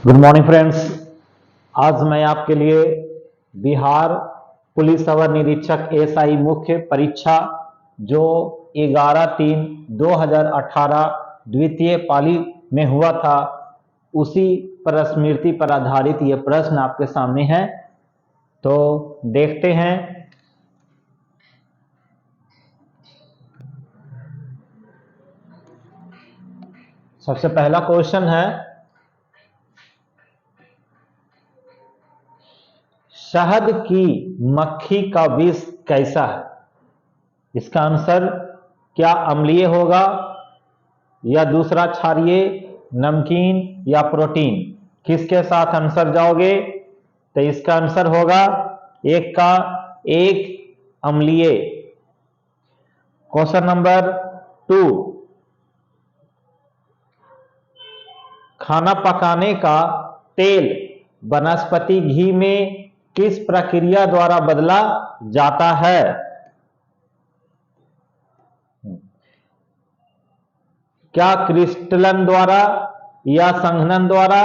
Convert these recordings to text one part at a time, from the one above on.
Good morning friends. आज मैं आपके लिए बिहार पुलिस अवर निरीक्षक एसआई मुख्य परीक्षा जो 11/3/2018 द्वितीय पाली में हुआ था, उसी पर स्मृति पर आधारित ये प्रश्न आपके सामने है। तो देखते हैं। सबसे पहला क्वेश्चन है, शहद की मक्खी का विष कैसा है? इसका आंसर क्या अम्लीय होगा, या दूसरा क्षारीय, नमकीन या प्रोटीन? किसके साथ आंसर जाओगे? तो इसका आंसर होगा एक का एक, अम्लीय। क्वेश्चन नंबर 2, खाना पकाने का तेल वनस्पति घी में किस प्रक्रिया द्वारा बदला जाता है? क्या क्रिस्टलन द्वारा, या संघनन द्वारा,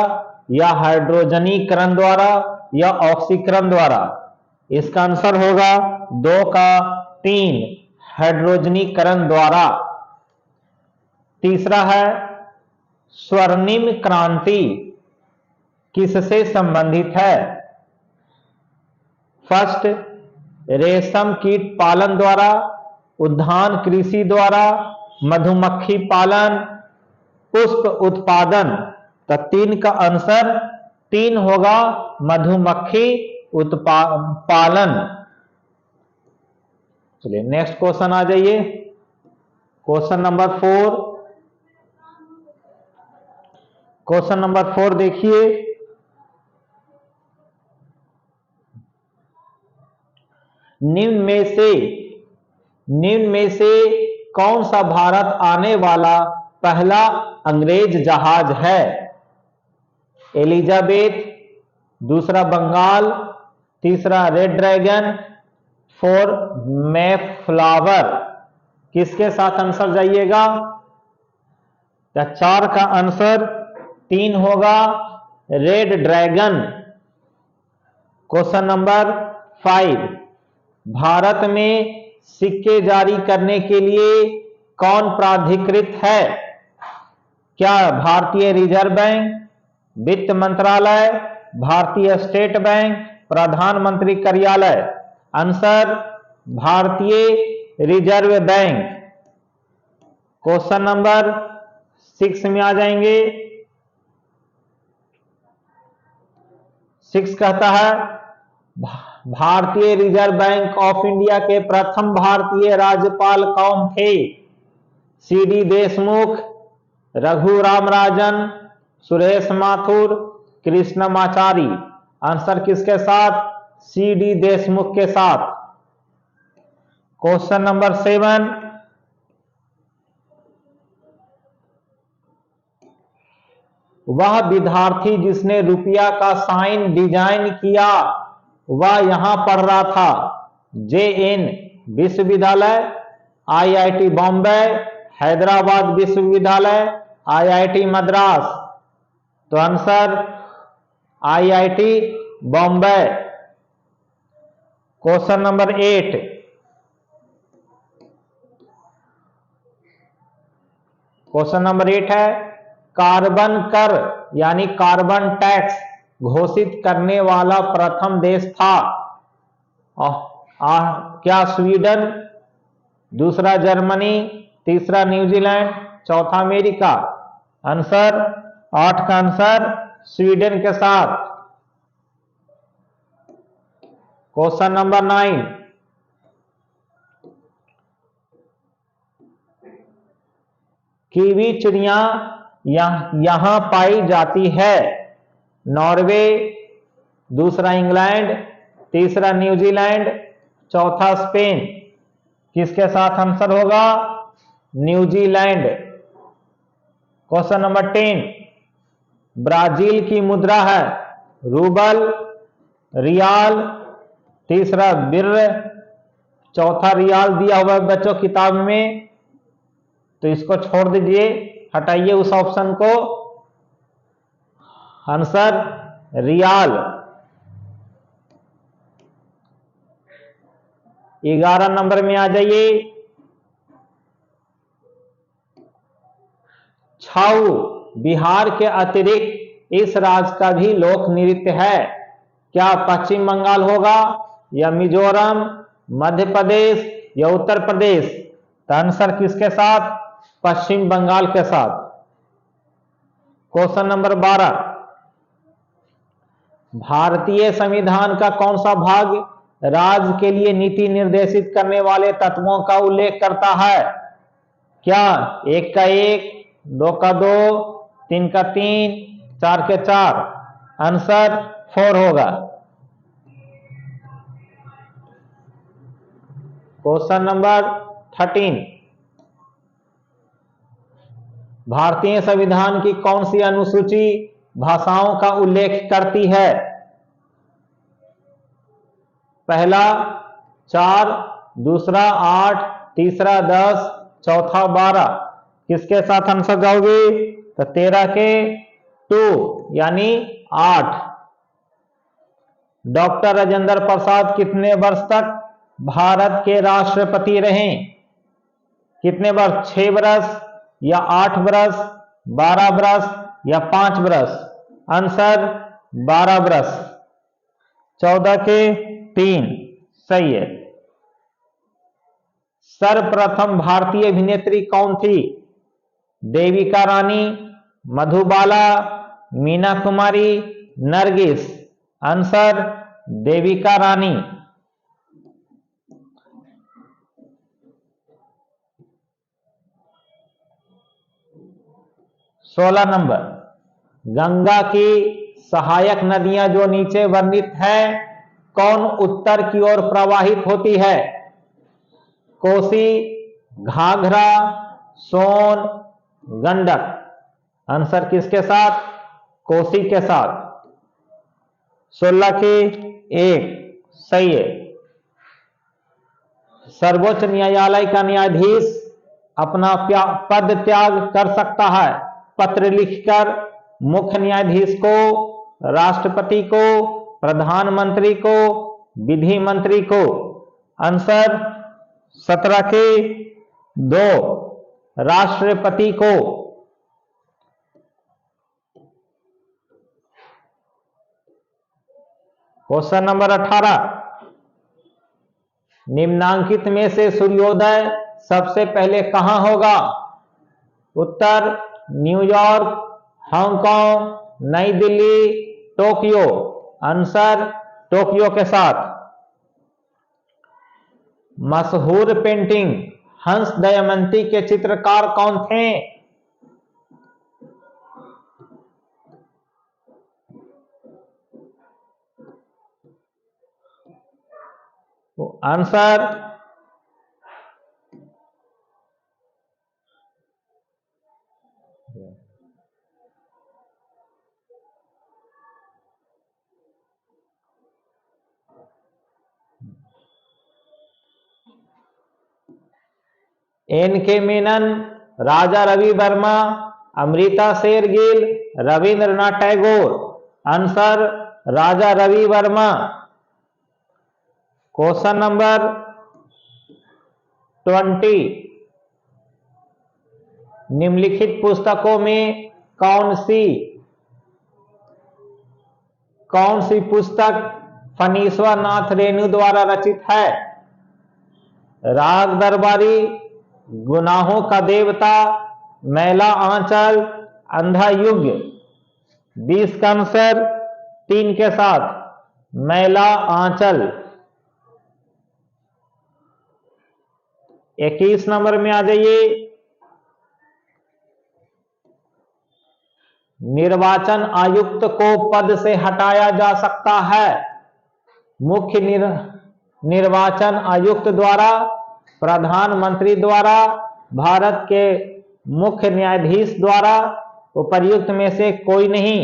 या हाइड्रोजनीकरण द्वारा, या ऑक्सीकरण द्वारा? इसका आंसर होगा 2 का 3, हाइड्रोजनीकरण द्वारा। तीसरा है, स्वर्णिम क्रांति किससे संबंधित है? फर्स्ट, रेशम कीट पालन द्वारा, उद्यान कृषि द्वारा, मधुमक्खी पालन, पुष्प उत्पादन। तो 3 का आंसर 3 होगा, मधुमक्खी पालन। चलिए नेक्स्ट क्वेश्चन आ जाइए। Question number 4। क्वेश्चन नंबर 4 देखिए, निम्न में से कौन सा भारत आने वाला पहला अंग्रेज जहाज है? एलिजाबेथ, दूसरा बंगाल, तीसरा रेड ड्रैगन, 4 मैफ्लावर। किसके साथ आंसर जाइएगा? 4 का आंसर 3 होगा, red dragon. Question number 5, Bharat में सिक्के जारी करने के लिए कौन प्राधिकृत है? क्या भारतीय रिजर्व बैंक, वित्त मंत्रालय, भारतीय स्टेट बैंक, प्रधानमंत्री कार्यालय? आंसर भारतीय रिजर्व बैंक। क्वेश्चन नंबर 6 में आ जाएंगे। 6 कहता है, भारतीय रिजर्व बैंक ऑफ इंडिया के प्रथम भारतीय राज्यपाल कौन थे? सीडी देशमुख, रघु राम राजन, सुरेश माथुर, कृष्णमाचारी? आंसर किसके साथ? सीडी देशमुख के साथ। क्वेश्चन नंबर 7, वह विद्यार्थी जिसने रुपया का साइन डिजाइन किया वह यहां पढ़ रहा था? JN विश्वविद्यालय, IIT बॉम्बे, हैदराबाद विश्वविद्यालय, IIT मद्रास? तो answer IIT Bombay. Question number 8, question number 8 है, कार्बन कर यानी कार्बन टैक्स घोषित करने वाला प्रथम देश था? क्या स्वीडन, दूसरा जर्मनी, तीसरा न्यूजीलैंड, चौथा अमेरिका? आंसर 8 का आंसर स्वीडन के साथ। क्वेश्चन नंबर 9, कीवी चिड़िया यहां पाई जाती है? नॉर्वे, दूसरा इंग्लैंड, तीसरा न्यूजीलैंड, चौथा स्पेन? किसके साथ आंसर होगा? न्यूजीलैंड। क्वेश्चन नंबर 10, ब्राजील की मुद्रा है? रूबल, रियाल, तीसरा बिर, चौथा रियाल दिया हुआ है बच्चों किताब में, तो इसको छोड़ दीजिए, हटाइए उस ऑप्शन को। आंसर रियाल। 11 नंबर में आ जाइए। छाऊ बिहार के अतिरिक्त इस राज्य का भी लोक नृत्य है। क्या पश्चिम बंगाल होगा, या मिजोरम, मध्य प्रदेश, या उत्तर प्रदेश? तो आंसर किसके साथ? पश्चिम बंगाल के साथ। क्वेश्चन नंबर 12, भारतीय संविधान का कौन सा भाग राज्य के लिए नीति निर्देशित करने वाले तत्वों का उल्लेख करता है? क्या 1 का 1, 2 का 2, 3 का 3, 4 के 4? आंसर 4 होगा। क्वेश्चन नंबर 13, भारतीय संविधान की कौन सी अनुसूची भाषाओं का उल्लेख करती है? पहला 4, दूसरा 8, तीसरा 10, चौथा 12। किसके साथ आंसर जाओगे? तो 13 के 2 यानी 8। डॉक्टर राजेंद्र प्रसाद कितने वर्ष तक भारत के राष्ट्रपति रहे? कितने वर्ष? 6 वर्ष, या 8 वर्ष, 12 वर्ष, या 5 वर्ष? आंसर 12 वर्ष। 14 के 3 सही है। सर्वप्रथम भारतीय अभिनेत्री कौन थी? देविका रानी, मधुबाला, मीना कुमारी, नरगिस? आंसर देविका रानी। 16 नंबर, गंगा की सहायक नदियां जो नीचे वर्णित है कौन उत्तर की ओर प्रवाहित होती है? कोसी, घाघरा, सोन, गंडक? आंसर किसके साथ? कोसी के साथ। 16 के 1 सही है। सर्वोच्च न्यायालय का न्यायाधीश अपना पद त्याग कर सकता है पत्र लिखकर मुख्य न्यायाधीश को, राष्ट्रपति को, प्रधानमंत्री को, विधि मंत्री को? आंसर 17 के 2 राष्ट्रपति को। क्वेश्चन नंबर 18, निम्नांकित में से सूर्योदय सबसे पहले कहां होगा? उत्तर न्यूयॉर्क, हांगकांग, नई दिल्ली, टोक्यो? आंसर टोक्यो के साथ। मशहूर पेंटिंग हंस दमयंती के चित्रकार कौन थे? Answer N.K. Menon, Raja Ravi Varma, Amrita Shergill, Rabindranath Tagore? Answer Raja Ravi Varma. Question number 20, निम्नलिखित पुस्तकों में कौन सी पुस्तक फणीश्वर नाथ रेणु द्वारा रचित है? राग दरबारी, गुनाहों का देवता, मैला आंचल, अंधा युग? 20 का आंसर 3 के साथ मैला आंचल। 21 नंबर में आ जाइए। निर्वाचन आयुक्त को पद से हटाया जा सकता है। मुख्य निर्वाचन आयुक्त द्वारा, प्रधानमंत्री द्वारा, भारत के मुख्य न्यायाधीश द्वारा, उपर्युक्त में से कोई नहीं?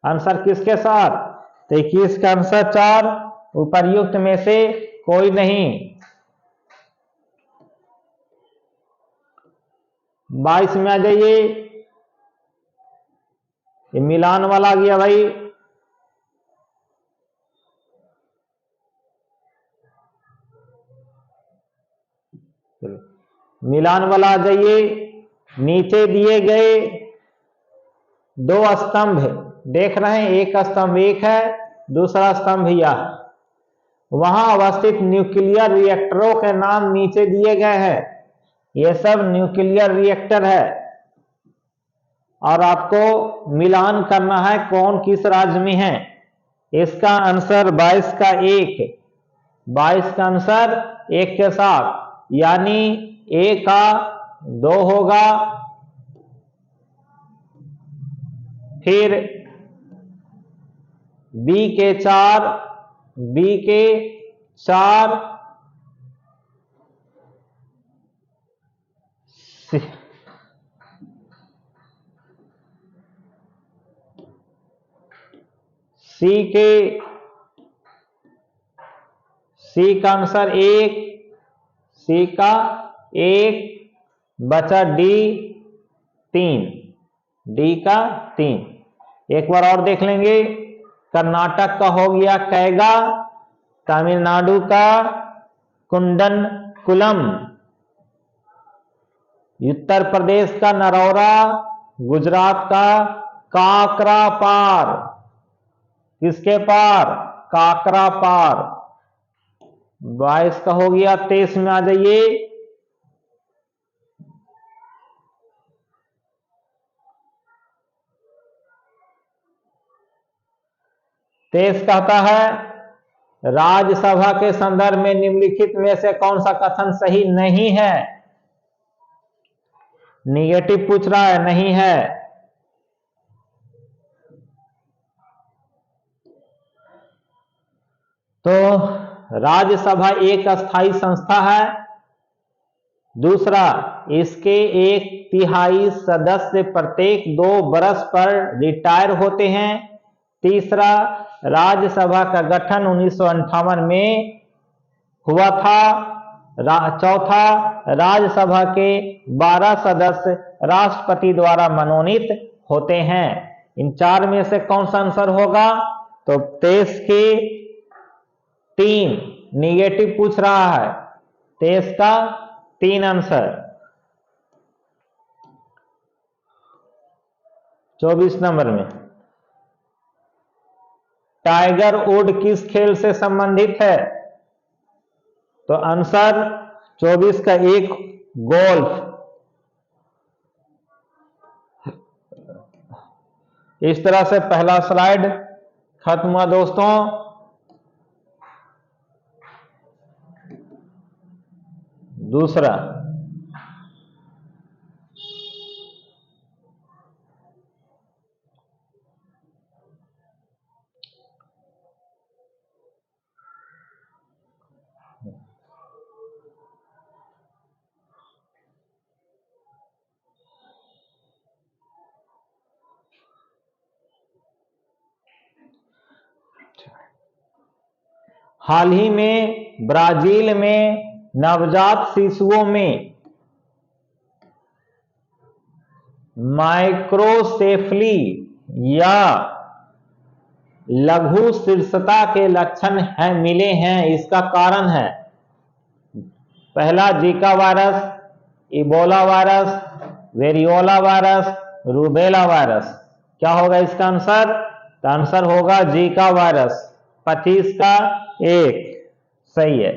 आंसर किसके साथ? 21 का आंसर 4 उपर्युक्त में से कोई नहीं। 22 में आ जाइए। ये मिलान वाला आ गया भाई। मिलान वाला आ जाइए। नीचे दिए गए दो स्तंभ देख रहे हैं, एक स्तंभ एक है, दूसरा स्तंभ यह है। वहां अवस्थित न्यूक्लियर रिएक्टरों के नाम नीचे दिए गए हैं। ये सब न्यूक्लियर रिएक्टर है और आपको मिलान करना है कौन किस राज्य में है। इसका आंसर 22 का 1, 22 का आंसर 1 के साथ, यानी ए का 2 होगा, फिर बी के 4, बी के 4, सी का आंसर 1, सी का 1 बचा डी 3, डी का 3। एक बार और देख लेंगे। कर्नाटक का हो गया कैगा, तमिलनाडु का कुंडनकुलम, उत्तर प्रदेश का नरौरा, गुजरात का काकरापार। किसके पार? काकरापार। 22 का हो गया। 23 में आ जाइए। तेईस कहता है राज्यसभा के संदर्भ में निम्नलिखित में से कौन सा कथन सही नहीं है। निगेटिव पूछ रहा है, नहीं है। तो राज्यसभा एक अस्थाई संस्था है। दूसरा, इसके 1/3 सदस्य प्रत्येक 2 वर्ष पर रिटायर होते हैं। तीसरा, राज्यसभा का गठन 1958 में हुआ था। चौथा, राज्यसभा के 12 सदस्य राष्ट्रपति द्वारा मनोनीत होते हैं। इन 4 में से कौन सा आंसर होगा? तो 23 के 3, निगेटिव पूछ रहा है। 23 का 3 आंसर। 24 नंबर में टाइगर वुड किस खेल से संबंधित है? तो आंसर 24 का 1 गोल्फ। इस तरह से पहला स्लाइड खत्म हुआ दोस्तों। दूसरा, हाल ही में ब्राजील में नवजात शिशुओं में माइक्रोसेफली या लघु शीर्षता के लक्षण मिले हैं। इसका कारण है पहला Zika virus, Ebola virus, variola virus, rubella virus. क्या होगा इसका आंसर? तो आंसर होगा जीका वायरस। 25 का 1 सही है।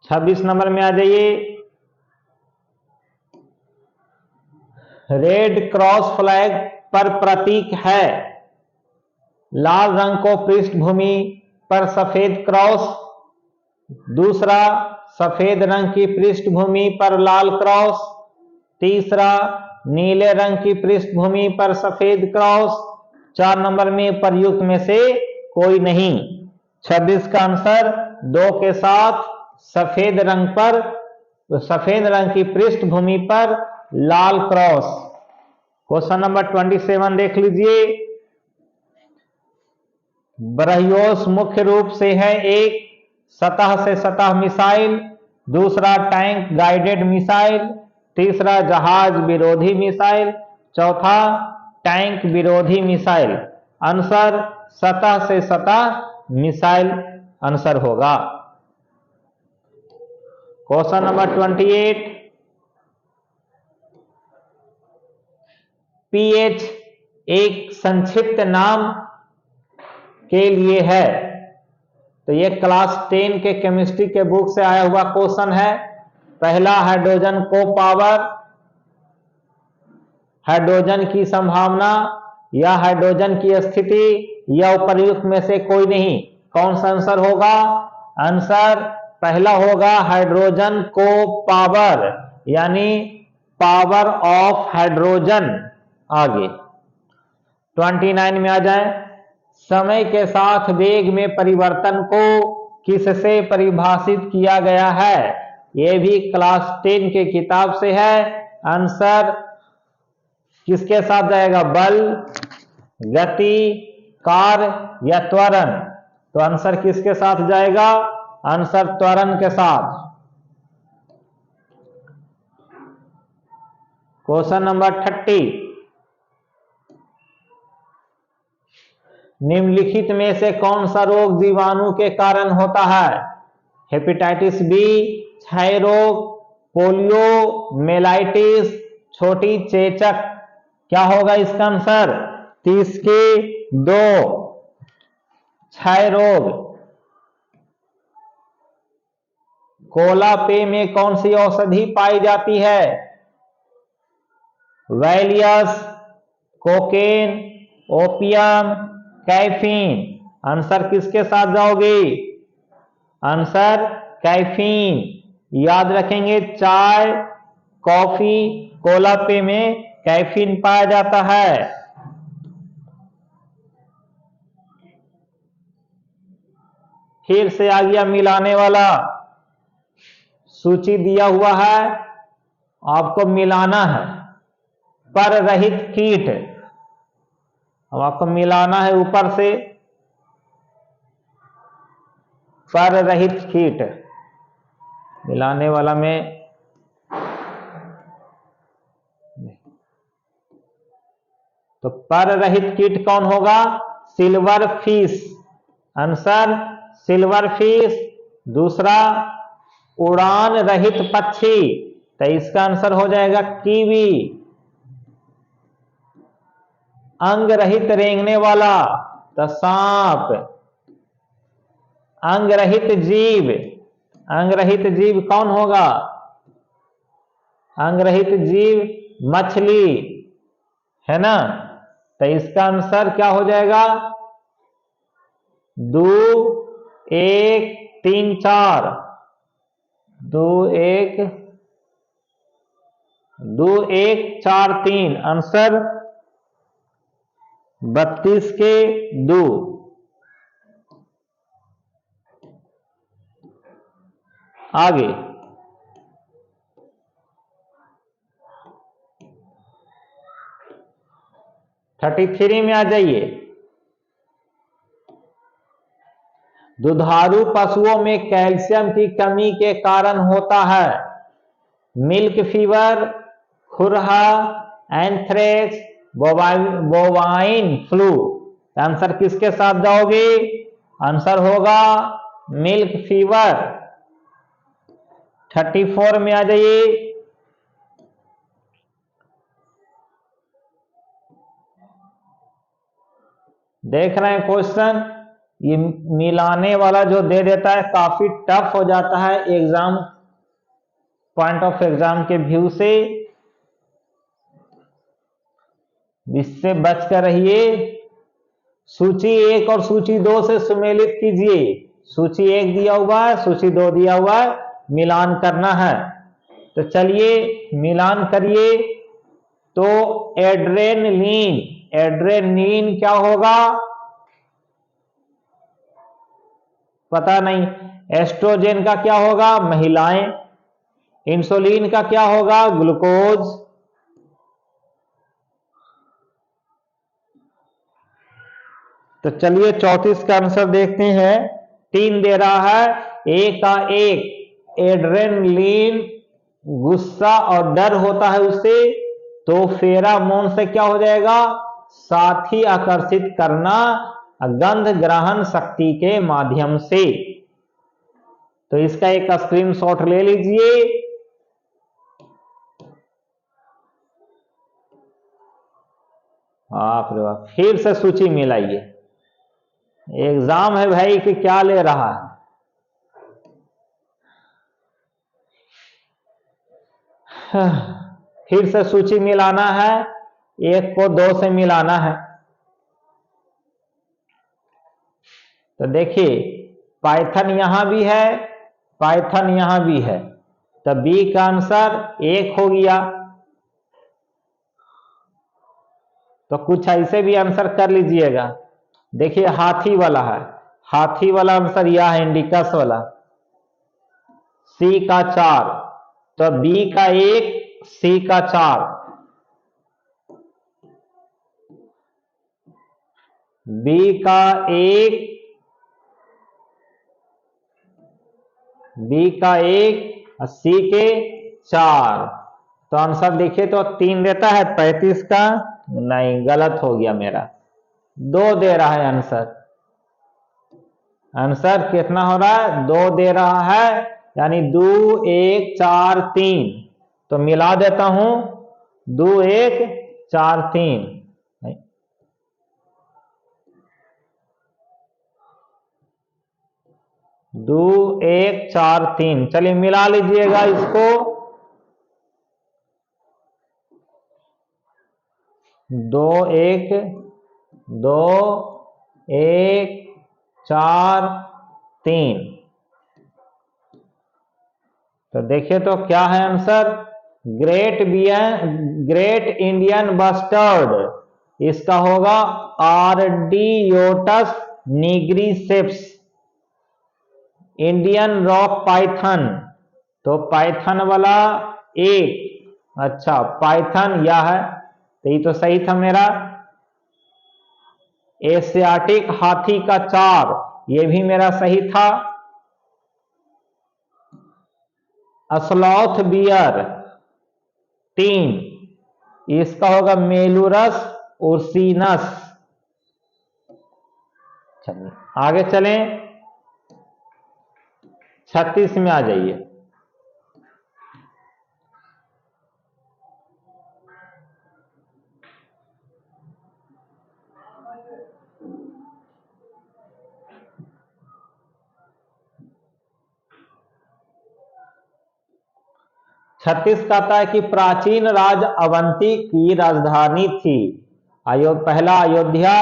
26 नंबर में आ जाइए। रेड क्रॉस फ्लैग पर प्रतीक है। लाल रंग को पृष्ठभूमि पर सफेद क्रॉस। दूसरा, सफेद रंग की पृष्ठभूमि पर लाल क्रॉस। तीसरा, नीले रंग की पृष्ठभूमि पर सफेद क्रॉस। 4 नंबर में प्रयुक्त में से कोई नहीं। 26 का आंसर 2 के साथ सफेद रंग की पृष्ठभूमि पर लाल क्रॉस। क्वेश्चन नंबर 27 देख लीजिए। ब्रह्योस मुख्य रूप से है एक सतह से सतह मिसाइल, दूसरा टैंक गाइडेड मिसाइल, तीसरा जहाज विरोधी मिसाइल, चौथा टैंक विरोधी मिसाइल। आंसर सतह से सतह मिसाइल आंसर होगा। क्वेश्चन नंबर 28, पीएच एक संक्षिप्त नाम के लिए है। तो ये क्लास 10 के केमिस्ट्री के बुक से आया हुआ क्वेश्चन है। पहला, हाइड्रोजन को पावर, हाइड्रोजन की संभावना या हाइड्रोजन की स्थिति या उपर्युक्त में से कोई नहीं। कौन सा आंसर होगा? आंसर पहला होगा हाइड्रोजन को पावर, यानी पावर ऑफ हाइड्रोजन। आगे 29 में आ जाए, समय के साथ वेग में परिवर्तन को किससे परिभाषित किया गया है? यह भी क्लास 10 के किताब से है। आंसर किसके साथ जाएगा? बल, गति, कार्य या त्वरण? तो आंसर किसके साथ जाएगा? आंसर त्वरण के साथ। क्वेश्चन नंबर 30, निम्नलिखित में से कौन सा रोग जीवाणु के कारण होता है? हेपेटाइटिस बी, क्षय रोग, पोलियो, मेलाइटिस, छोटी चेचक। क्या होगा इसका आंसर? 30 के 2, क्षय रोग। कोला पे में कौन सी औषधि पाई जाती है? वैलियस, कोकेन, ओपियम, कैफीन। आंसर किसके साथ जाओगे? Answer caffeine. याद रखेंगे, चाय, कॉफी, कोला पे में कैफीन पाया जाता है। फिर से आ गया मिलाने वाला। सूची दिया हुआ है, आपको मिलाना है। पर रहित कीट, अब आपको मिलाना है ऊपर से। पर रहित कीट मिलाने वाला में तो पर रहित कीट कौन होगा? Silver fish. Answer silver fish. दूसरा, उड़ान रहित पक्षी, तो इसका आंसर हो जाएगा कीवी। अंग रहित रेंगने वाला, तो सांप। अंग रहित जीव, अंग रहित जीव कौन होगा? अंग रहित जीव मछली, है ना? तो इसका आंसर क्या हो जाएगा? 2, 1, 3, 4। 2, 1, 2, 1, 4, 3। आंसर 32 के 2। आगे 33 में आ जाइए। दुधारू पशुओं में कैल्शियम की कमी के कारण होता है मिल्क फीवर, खुरहा, एंथ्रेक्स, बोवाइन फ्लू। आंसर किसके साथ जाओगे? आंसर होगा मिल्क फीवर। 34 में आ जाइए। देख रहे हैं क्वेश्चन, ये मिलाने वाला जो दे देता है काफी टफ हो जाता है एग्जाम, पॉइंट ऑफ एग्जाम के व्यू से। इससे बच कर रहिए। सूची 1 और सूची 2 से सुमेलित कीजिए। सूची 1 दिया हुआ है, सूची 2 दिया हुआ है, मिलान करना है। तो चलिए मिलान करिए। तो एड्रेनलिन, एड्रेनलिन क्या होगा? पता नहीं। एस्ट्रोजेन का क्या होगा? महिलाएं। इंसुलिन का क्या होगा? ग्लूकोज। तो चलिए 34 का आंसर देखते हैं। 3 दे रहा है, A का 1 एड्रेनलिन गुस्सा और डर होता है उससे, तो फेरामोन से क्या हो जाएगा, साथी आकर्षित करना गंध ग्रहण शक्ति के माध्यम से। तो इसका एक स्क्रीनशॉट ले लीजिए। आप रे बाप, फिर से सूची मिलाइए। एग्जाम है भाई कि क्या ले रहा है। फिर से सूची मिलाना है, एक को दो से मिलाना है। तो देखिए पाइथन यहां भी है, पाइथन यहां भी है, तो बी का आंसर 1 हो गया। तो कुछ ऐसे भी आंसर कर लीजिएगा। देखिए हाथी वाला है, हाथी वाला आंसर यह है, इंडिकस वाला। सी का 4, तो बी का 1, सी का 4। बी का 1, बी का 1 और सी के 4। तो आंसर देखिए तो 3 देता है, 35 का नहीं, गलत हो गया मेरा, 2 दे रहा है आंसर। आंसर कितना हो रहा है, 2 दे रहा है, यानी 2 1 4 3। तो मिला देता हूं, 2 1 4 3, 2 1 4 3। चलिए मिला लीजिएगा इसको। 2 1 2 1 4 3। तो देखिए तो क्या है आंसर, ग्रेट इंडियन बस्टर्ड। इसका होगा आर्डियोटस निग्रिसेप्स। इंडियन रॉक पाइथन, तो पाइथन वाला 1, अच्छा पाइथन यह है, तो ये तो सही था मेरा। एशियाटिक हाथी का 4, ये भी मेरा सही था। स्लॉथ बियर 3, इसका होगा मेलुरस उर्सिनस। चलिए आगे चलें, 36 में आ जाइए। छत्तीस कहता है कि प्राचीन राज अवंती की राजधानी थी। पहला अयोध्या,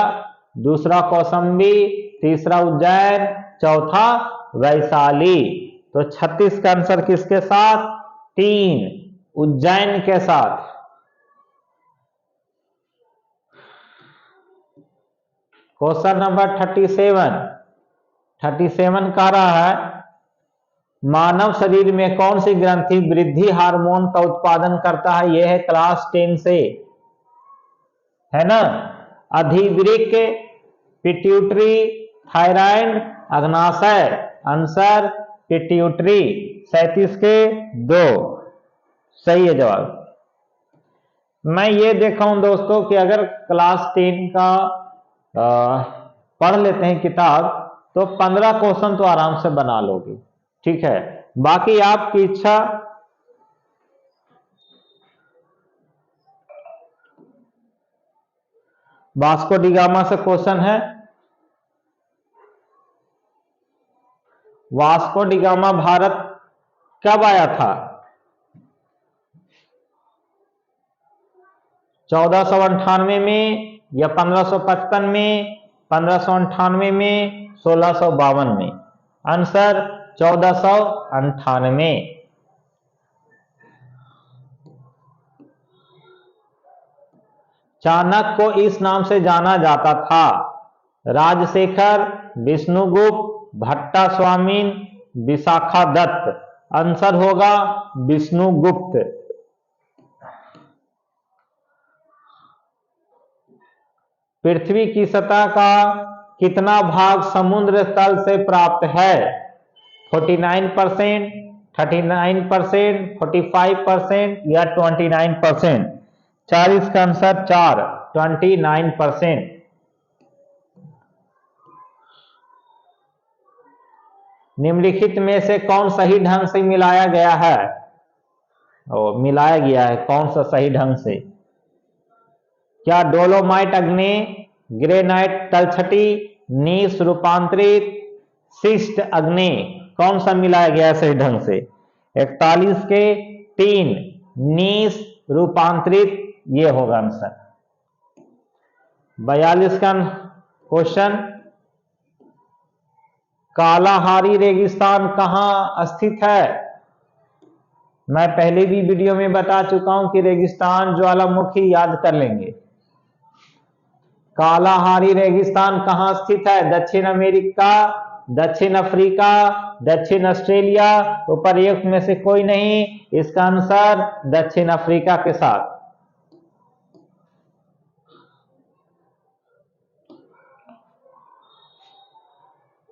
दूसरा कौसंबी, तीसरा उज्जैन, चौथा वैशाली। तो 36 का आंसर किसके साथ, 3 उज्जैन के साथ। क्वेश्चन नंबर 37 कह रहा है मानव शरीर में कौन सी ग्रंथि वृद्धि हार्मोन का उत्पादन करता है। यह है क्लास 10 से, है ना। अधिवृक्क, पिट्यूटरी, थायराइड, अग्नाशय। आंसर पिट्यूटरी, 37 के 2 सही है जवाब। मैं ये देखा हूं दोस्तों कि अगर क्लास 10 का पढ़ लेते हैं किताब, तो 15 क्वेश्चन तो आराम से बना लोगे, ठीक है। बाकी आपकी इच्छा। वास्को डी गामा से क्वेश्चन है। वास्को डी गामा भारत कब आया था, 1498 में या 1555 में, 1598 में, 1652 में। आंसर 1498। चाणक्य को इस नाम से जाना जाता था, राजशेखर, विष्णुगुप्त, भट्टा स्वामीन, विशाखा दत्त। आंसर होगा विष्णुगुप्त। पृथ्वी की सतह का कितना भाग समुद्र तल से प्राप्त है, 49%, 39%, 45% या 29%? 4 इसका आंसर 4, 29%। निम्नलिखित में से कौन सही ढंग से मिलाया गया है? मिलाया गया है कौन सा सही ढंग से? क्या डोलोमाइट अग्नि, ग्रेनाइट तलछटी, नीस रूपांतरित, शिष्ट अग्नि, कौन सा मिलाया गया है सही ढंग से? 41 के 3 नीस रूपांतरित, ये होगा आंसर। 42 का क्वेश्चन, कालाहारी रेगिस्तान कहां स्थित है? मैं पहले भी वीडियो में बता चुका हूं कि रेगिस्तान ज्वालामुखी याद कर लेंगे। कालाहारी रेगिस्तान कहां स्थित है? दक्षिण अमेरिका, दक्षिण अफ्रीका, दक्षिण ऑस्ट्रेलिया, उपर्युक्त में से कोई नहीं। इसका आंसर दक्षिण अफ्रीका के साथ।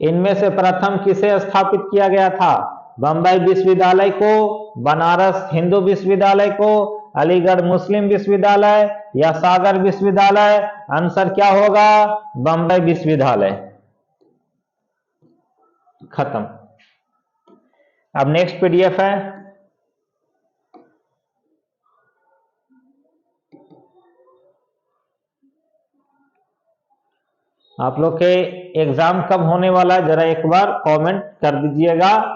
इनमें से प्रथम किसे स्थापित किया गया था? बंबई विश्वविद्यालय को, बनारस हिंदू विश्वविद्यालय को, अलीगढ़ मुस्लिम विश्वविद्यालय या सागर विश्वविद्यालय? आंसर क्या होगा? बंबई विश्वविद्यालय। खत्म। अब नेक्स्ट पीडीएफ है, आप लोग के एग्जाम कब होने वाला है जरा एक बार कमेंट कर दीजिएगा।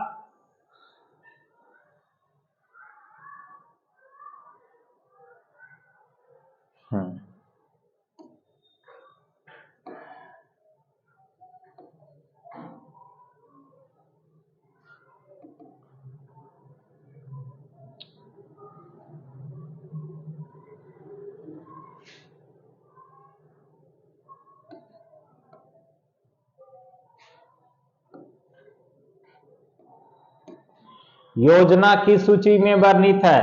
योजना की सूची में वर्णित है?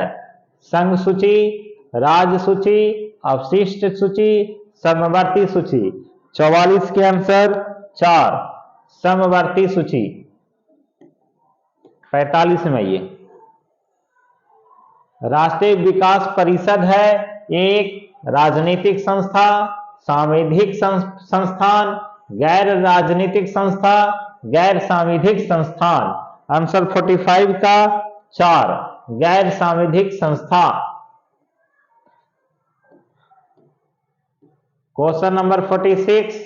संघ सूची, राज्य सूची, अवशिष्ट सूची, समवर्ती सूची? 44 के आंसर 4, समवर्ती सूची। 45 में ये राष्ट्रीय विकास परिषद है एक राजनीतिक संस्था, सांविधिक संस्थान, गैर राजनीतिक संस्था, गैर सांविधिक संस्थान? आंसर 45 का 4, गैर सांविधिक संस्था। क्वेश्चन नंबर 46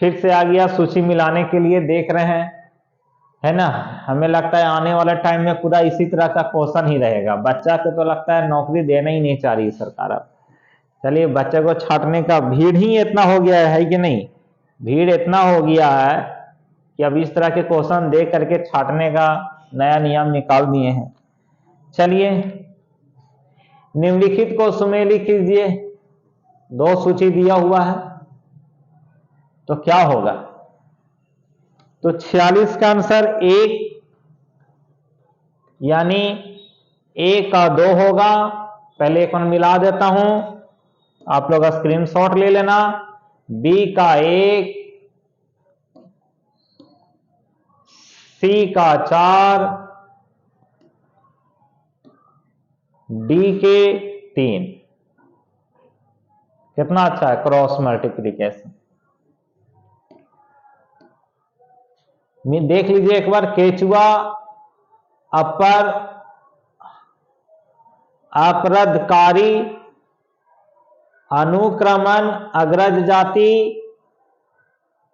फिर से आ गया, सूची मिलाने के लिए देख रहे हैं, है ना? हमें लगता है आने वाला टाइम में पूरा इसी तरह का क्वेश्चन ही रहेगा। बच्चा को तो लगता है नौकरी देना ही नहीं चाह रही सरकार। अब चलिए, बच्चे को छांटने का भीड़ ही इतना हो गया है कि नहीं? भीड़ इतना हो गया है कि अब इस तरह के क्वेश्चन दे करके छांटने का नया नियम निकाल दिए हैं। चलिए, निम्नलिखित को सुमेलित कीजिए। 2 सूची दिया हुआ है तो क्या होगा? तो 46 का आंसर 1, यानी 1 का 2 होगा। पहले एक मिला देता हूं, आप लोग स्क्रीनशॉट ले लेना। बी का 1, सी का 4, डी के 3। कितना अच्छा है क्रॉस मल्टीप्लिकेशन। देख लीजिए एक बार, केचुआ अपर अपरदकारी अनुक्रमण अग्रज जाति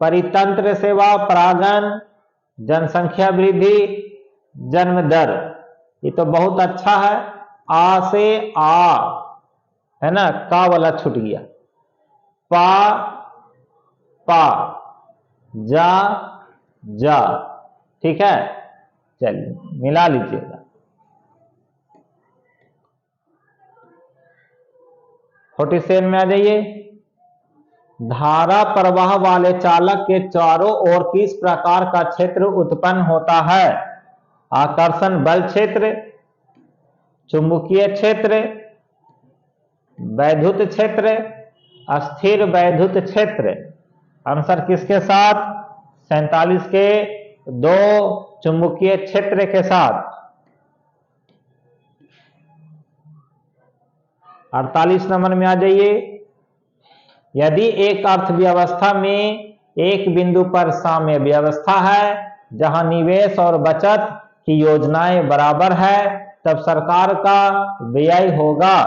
परितंत्र सेवा परागण जनसंख्या वृद्धि जन्म दर। ये तो बहुत अच्छा है। आ से आ, है ना? का वाला छूट गया। पा पा, जा जा, ठीक है? चलिए मिला लीजिएगा। 47 में आ जाइए। धारा प्रवाह वाले चालक के चारों ओर किस प्रकार का क्षेत्र उत्पन्न होता है? आकर्षण बल क्षेत्र, चुंबकीय क्षेत्र, वैद्युत क्षेत्र, अस्थिर वैद्युत क्षेत्र? आंसर किसके साथ? 47 के 2 चुंबकीय क्षेत्र के साथ। 48 नंबर में आ जाइए। यदि एक अर्थव्यवस्था में एक बिंदु पर साम्य व्यवस्था है जहां निवेश और बचत की योजनाएं बराबर है, तब सरकार का व्यय होगा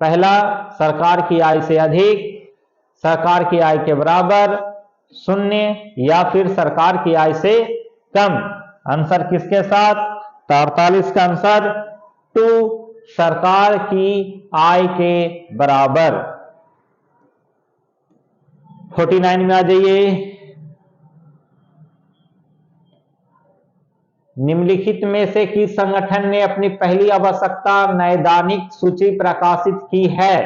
पहला, सरकार की आय से अधिक, सरकार की आय के बराबर, शून्य या फिर सरकार की आय से कम। आंसर किसके साथ? तो 48 का आंसर 2, सरकार की आय के बराबर। 49 में आ जाइए। निम्नलिखित में से किस संगठन ने अपनी पहली आवश्यकता नैदानिक सूची प्रकाशित की है?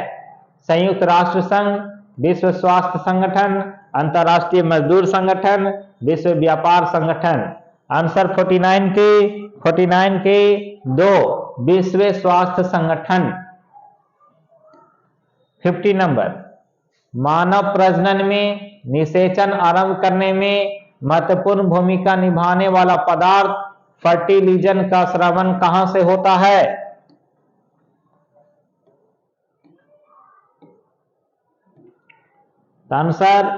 संयुक्त राष्ट्र संघ, विश्व स्वास्थ्य संगठन, अंतर्राष्ट्रीय मजदूर संगठन, विश्व व्यापार संगठन। आंसर 49 के 2, विश्व स्वास्थ्य संगठन। 50 नंबर, मानव प्रजनन में निषेचन आरंभ करने में महत्वपूर्ण भूमिका निभाने वाला पदार्थ फर्टिलिजन का स्रावन कहां से होता है? आंसर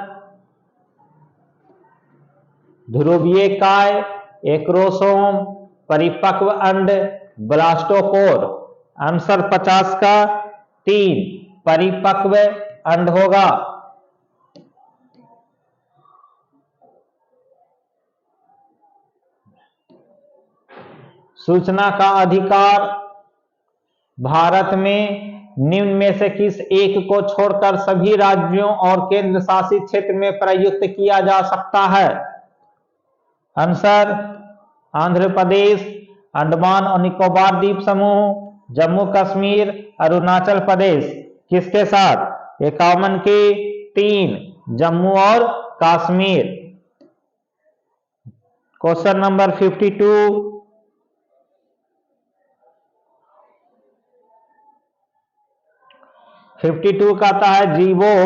ध्रुवीय काय, एक्रोसोम, परिपक्व अंड, ब्लास्टोपोर। आंसर 50 का 3, परिपक्व अंड होगा। सूचना का अधिकार भारत में निम्न में से किस एक को छोड़कर सभी राज्यों और केंद्र शासित क्षेत्र में प्रयुक्त किया जा सकता है? आंसर आंध्र प्रदेश, अंडमान और निकोबार द्वीप समूह, जम्मू कश्मीर, अरुणाचल प्रदेश। किसके साथ? 51 के 3, जम्मू और कश्मीर। क्वेश्चन नंबर 52, कहता है जीवों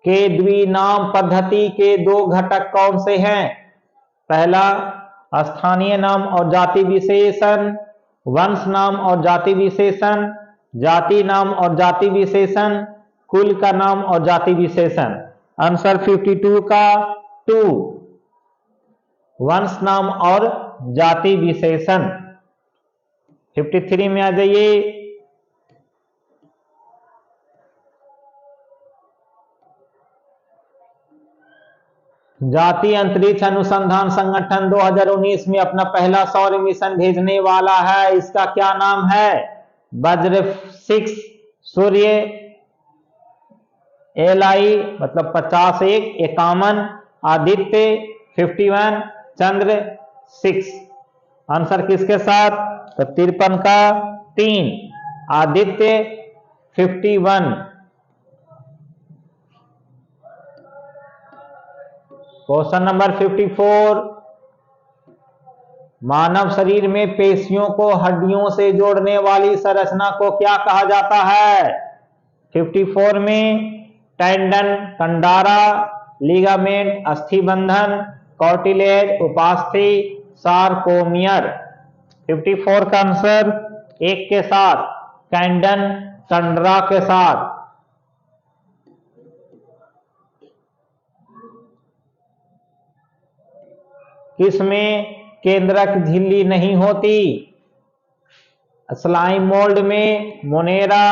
के द्विनाम पद्धति के 2 घटक कौन से हैं? पहला, स्थानीय नाम और जाति विशेषण, वंश नाम और जाति विशेषण, जाति नाम और जाति विशेषण, कुल का नाम और जाति विशेषण। आंसर 52 का 2, वंश नाम और जाति विशेषण। 53 में आ जाइए। जातीय अंतरिक्ष अनुसंधान संगठन 2019 में अपना पहला सौर मिशन भेजने वाला है, इसका क्या नाम है? वज्र 6 सूर्य, LI मतलब 51, 51, आदित्य 51, चंद्र 6। आंसर किसके साथ? तो 53 का 3, आदित्य 51। क्वेश्चन नंबर 54, मानव शरीर में पेशियों को हड्डियों से जोड़ने वाली संरचना को क्या कहा जाता है? 54 में टेंडन, कंडारा, लिगामेंट, अस्थिबंधन, कार्टिलेज, उपास्थि, सारकोमियर। 54 का आंसर 1 के साथ, टेंडन, कंडरा के साथ। किसमें केंद्रक झिल्ली नहीं होती? स्लाइम मोल्ड में मोनेरा,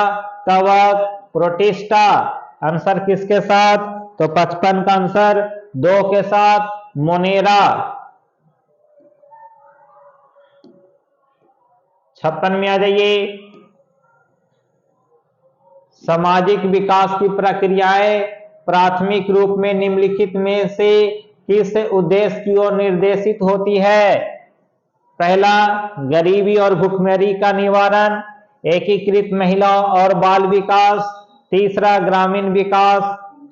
कवक, प्रोटिस्टा। आंसर किसके साथ? तो 55 का आंसर 2 के साथ, मोनेरा। 56 में आ जाइए। सामाजिक विकास की प्रक्रियाएं प्राथमिक रूप में निम्नलिखित में से किस उद्देश्य की ओर निर्देशित होती है? पहला, गरीबी और भुखमरी का निवारण, एकीकृत महिला और बाल विकास, तीसरा ग्रामीण विकास,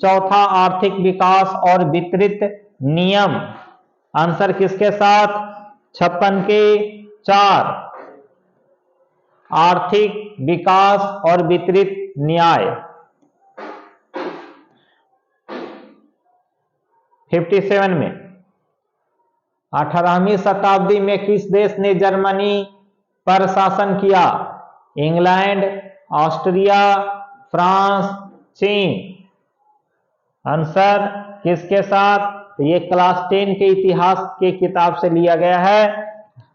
चौथा आर्थिक विकास और वितरित नियम। आंसर किसके साथ? 56 के 4, आर्थिक विकास और वितरित न्याय। 57 में। 18वीं शताब्दी में किस देश ने जर्मनी पर शासन किया? इंग्लैंड, ऑस्ट्रिया, फ्रांस, चीन। आंसर किसके साथ? तो ये क्लास 10 के इतिहास के किताब से लिया गया है।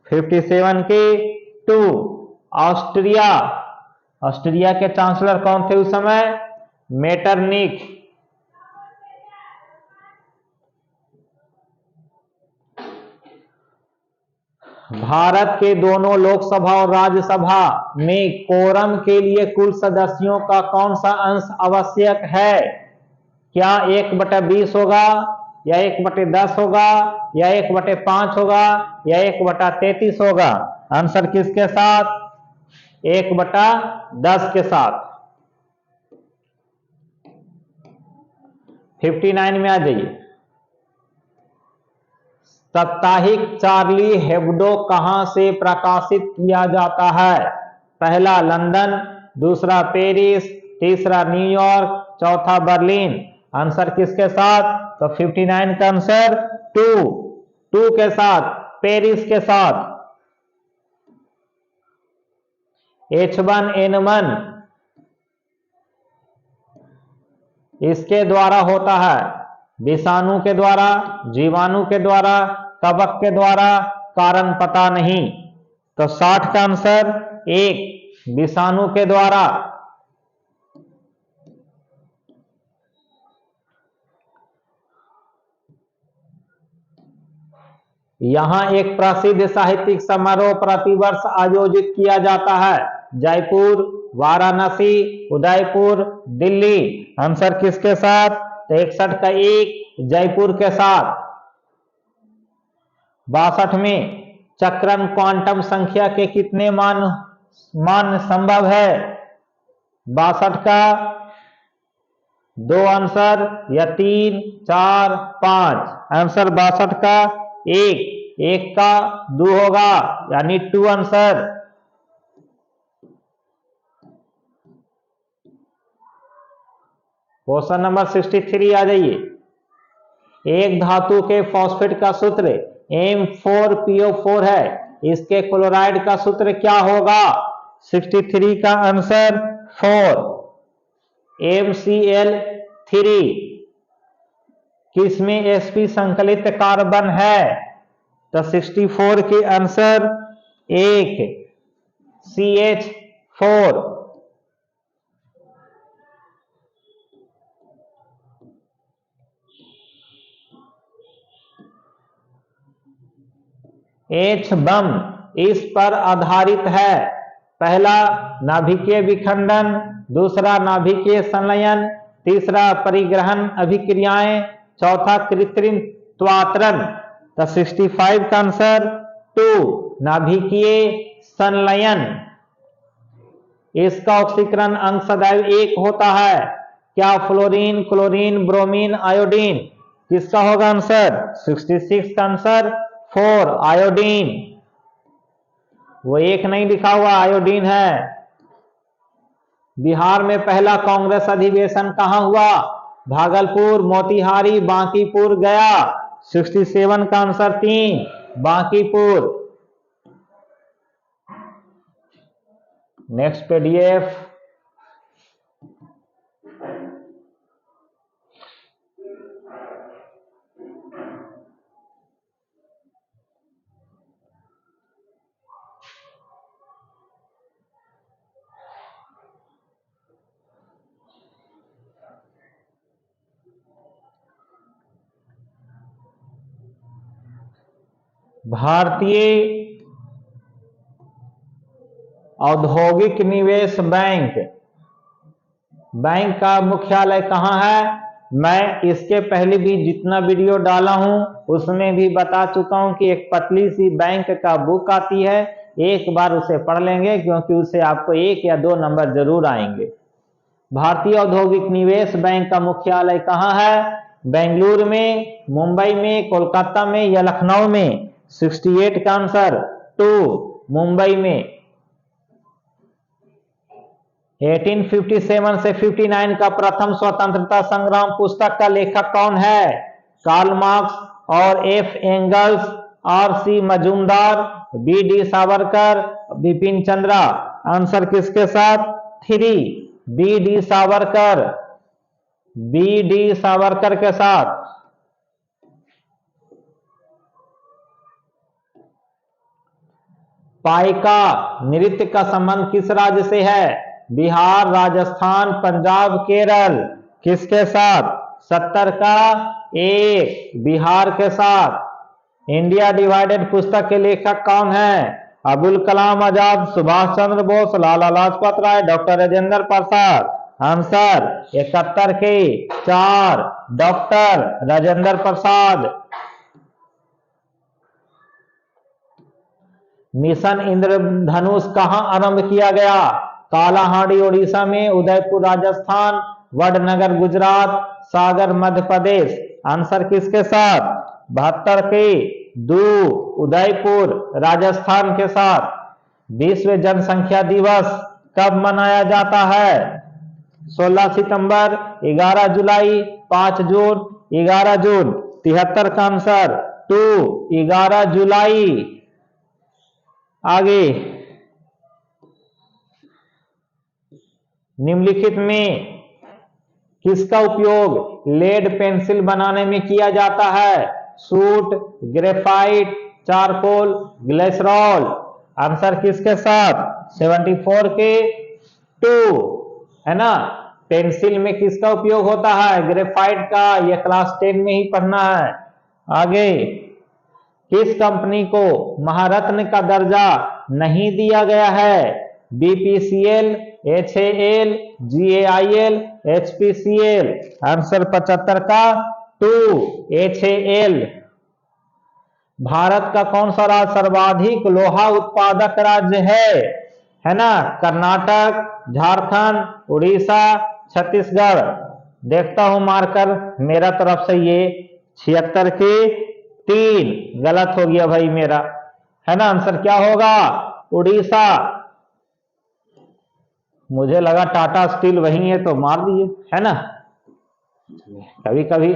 57 के 2 ऑस्ट्रिया। ऑस्ट्रिया के चांसलर कौन थे उस समय? मेटरनिक। भारत के दोनों लोकसभा और राज्यसभा में कोरम के लिए कुल सदस्यों का कौन सा अंश आवश्यक है? क्या 1/20 होगा, या 1/10 होगा, या 1/5 होगा, या 1/33 होगा? आंसर किसके साथ? 1/10 के साथ। 59 में आ जाइए। साप्ताहिक चार्ली हेब्डो कहां से प्रकाशित किया जाता है? पहला लंदन, दूसरा पेरिस, तीसरा न्यूयॉर्क, चौथा बर्लिन। आंसर किसके साथ? तो 59 का आंसर 2 के साथ, पेरिस के साथ। H1N1 इसके द्वारा होता है? विषाणु के द्वारा, जीवाणु के द्वारा, कवक के द्वारा, कारण पता नहीं। तो 60 का आंसर 1, विषाणु के द्वारा। यहां एक प्रसिद्ध साहित्यिक समारोह प्रतिवर्ष आयोजित किया जाता है। जयपुर, वाराणसी, उदयपुर, दिल्ली। आंसर किसके साथ? तो 61 का 1, जयपुर के साथ। 62 में चक्रण क्वांटम संख्या के कितने मान संभव है? 62 का 2 आंसर, या 3, 4, 5? आंसर 62 का 1 का 2 होगा, यानी 2 आंसर। क्वेश्चन नंबर 63 आ जाइए। एक धातु के फॉस्फेट का सूत्र M4PO4 है, इसके क्लोराइड का सूत्र क्या होगा? 63 का आंसर 4, MCl3। किसमें sp संकलित कार्बन है? तो 64 के आंसर 1, CH4। H बम इस पर आधारित है? पहला नाभिकीय विखंडन, दूसरा नाभिकीय संलयन, तीसरा परिग्रहण अभिक्रियाएं, चौथा कृत्रिम त्वरण। तो 65 का आंसर 2, नाभिकीय संलयन। इसका ऑक्सीकरण अंक सदैव 1 होता है। क्या फ्लोरीन, क्लोरीन, ब्रोमीन, आयोडीन? किसका होगा आंसर? 66 का आंसर 4, आयोडीन। वो 1 नहीं लिखा हुआ, आयोडीन है। बिहार में पहला कांग्रेस अधिवेशन कहां हुआ? भागलपुर, मोतिहारी, बांकीपुर, गया। 67 का आंसर 3, बांकीपुर। Next PDF। भारतीय औद्योगिक निवेश बैंक का मुख्यालय कहां है? मैं इसके पहले भी जितना वीडियो डाला हूं उसमें भी बता चुका हूं कि एक पतली सी बैंक का बुक आती है, एक बार उसे पढ़ लेंगे क्योंकि उससे आपको 1 या 2 नंबर जरूर आएंगे। भारतीय औद्योगिक निवेश बैंक का मुख्यालय कहां है? बेंगलुरु में, मुंबई में, कोलकाता में, या लखनऊ में? 68 का आंसर 2, मुंबई में। 1857 से 59 का प्रथम स्वतंत्रता संग्राम पुस्तक का लेखक कौन है? कार्ल मार्क्स और F Engels, R C Majumdar, B D Savarkar, Bipin Chandra. Answer किसके साथ? 3, B D Savarkar, B D Savarkar के साथ। पाइका नृत्य का संबंध किस राज्य से है? बिहार, राजस्थान, पंजाब, केरल। किसके साथ? 70 का 1, बिहार के साथ। इंडिया डिवाइडेड पुस्तक के लेखक कौन है? अबुल कलाम आजाद, सुभाष चंद्र बोस, लाला लाजपत राय, डॉक्टर राजेंद्र प्रसाद। आंसर 71 के 4, डॉक्टर राजेंद्र प्रसाद। मिशन इंद्रधनुष कहां आरंभ किया गया? कालाहांडी उड़ीसा में, उदयपुर राजस्थान, वडनगर गुजरात, सागर मध्य प्रदेश। आंसर किसके साथ? 72 के 2, उदयपुर राजस्थान के साथ। विश्व जनसंख्या दिवस कब मनाया जाता है? 16 सितंबर, 11 जुलाई, 5 जून, 11 जून। 73 का आंसर 2, 11 जुलाई। आगे, निम्नलिखित में किसका उपयोग लेड पेंसिल बनाने में किया जाता है? Suit, graphite, charcoal, glycerol. Answer किसके साथ? 74 के 2, है ना। पेंसिल में किसका उपयोग होता है? ग्रेफाइट का। यह क्लास 10 में ही पढ़ना है। आगे, किस कंपनी को महारत्न का दर्जा नहीं दिया गया है? बीपीसीएल, एचएएल, जीएआईएल, एचपीसीएल। आंसर 75 का 2, एचएएल। भारत का कौन सा राज्य सर्वाधिक लोहा उत्पादक राज्य है ना? कर्नाटक, झारखंड, उड़ीसा, छत्तीसगढ़। देखता हूं मार्कर मेरा तरफ से। ये 76 के 3 गलत हो गया भाई मेरा, है ना। आंसर क्या होगा? उड़ीसा। मुझे लगा टाटा स्टील वही है तो मार दिए, है ना। कभी कभी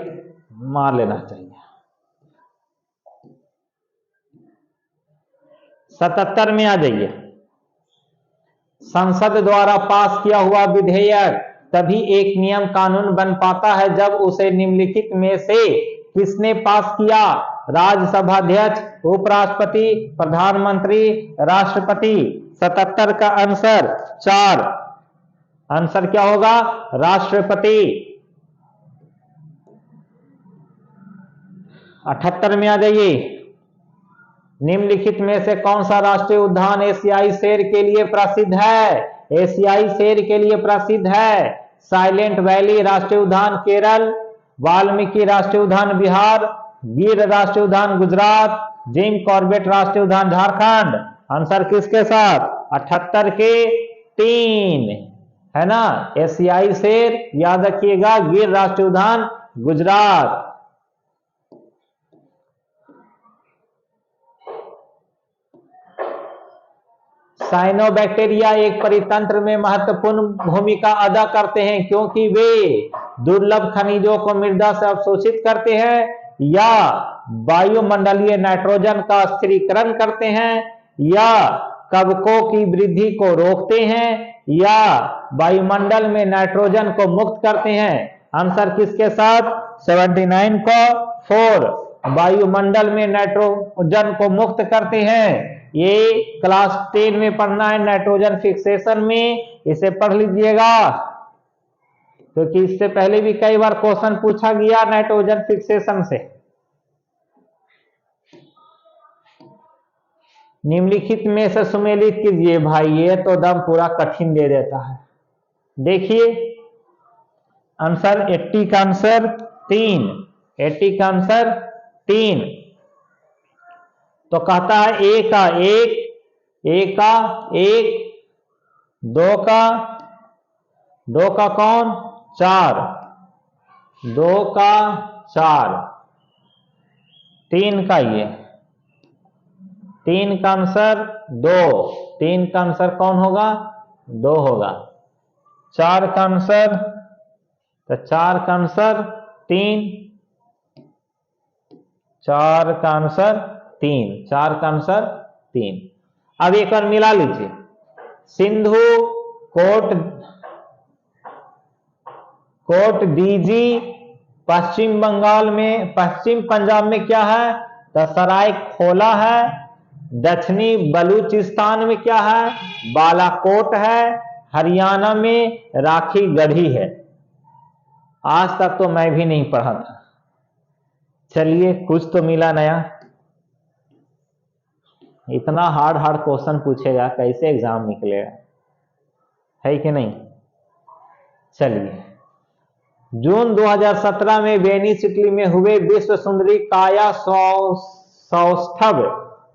मार लेना चाहिए। 77 में आ जाइए। संसद द्वारा पास किया हुआ विधेयक तभी एक नियम कानून बन पाता है जब उसे निम्नलिखित में से किसने पास किया? राज्यसभा अध्यक्ष, उपराष्ट्रपति, प्रधानमंत्री, राष्ट्रपति। 77 का आंसर 4। आंसर क्या होगा? राष्ट्रपति। 78 में आ जाइए। निम्नलिखित में से कौन सा राष्ट्रीय उद्यान एशियाई शेर के लिए प्रसिद्ध है? एशियाई शेर के लिए प्रसिद्ध है। साइलेंट वैली राष्ट्रीय उद्यान केरल, वाल्मीकि राष्ट्रीय उद्यान बिहार, गिर राष्ट्रीय उद्यान गुजरात, जिम कॉर्बेट राष्ट्रीय उद्यान झारखंड। आंसर किसके साथ? 78 के 3, है ना। एशियाई शेर याद रखिएगा, गिर राष्ट्रीय उद्यान गुजरात। साइनोबैक्टीरिया एक परितंत्र में महत्वपूर्ण भूमिका अदा करते हैं क्योंकि वे दुर्लभ खनिजों को मृदा से अवशोषित करते हैं या वायुमंडलीय नाइट्रोजन का स्थिरीकरण करते हैं या कवकों की वृद्धि को रोकते हैं या वायुमंडल में नाइट्रोजन को मुक्त करते हैं। आंसर किसके साथ? 79 को 4, वायुमंडल में नाइट्रोजन को मुक्त करते हैं। ये क्लास 10 में पढ़ना है, नाइट्रोजन फिक्सेशन में। इसे पढ़ लीजिएगा क्योंकि इससे पहले भी कई बार क्वेश्चन पूछा गया नाइट्रोजन फिक्सेशन से। निम्नलिखित में से सुमेलित कीजिए। भाई ये तो दम पूरा कठिन दे देता है। देखिए आंसर 80 का आंसर 3, 80 का आंसर 3। तो कहता है ए का 1, ए का 1, 2 का 2 का कौन 4, 2 का 4, 3 का ये 3 का आंसर 2, 3 का आंसर कौन होगा? 2 होगा। 4 का आंसर, तो 4 का आंसर 3, 4 का आंसर 3, 4 का आंसर 3। अब एक बार मिला लीजिए, सिंधु कोट दीजी पश्चिम बंगाल में, पश्चिम पंजाब में क्या है, तो सराय खोला है। दक्षिणी बलूचिस्तान में क्या है, बालाकोट है। हरियाणा में राखी गढ़ी है। आज तक तो मैं भी नहीं पढ़ा था। चलिए कुछ तो मिला नया। इतना हार्ड क्वेश्चन पूछेगा, कैसे एग्जाम निकलेगा, है कि नहीं। चलिए, जून 2017 में वेनिस इटली में हुए विश्व सुंदरी काया सौष्ठव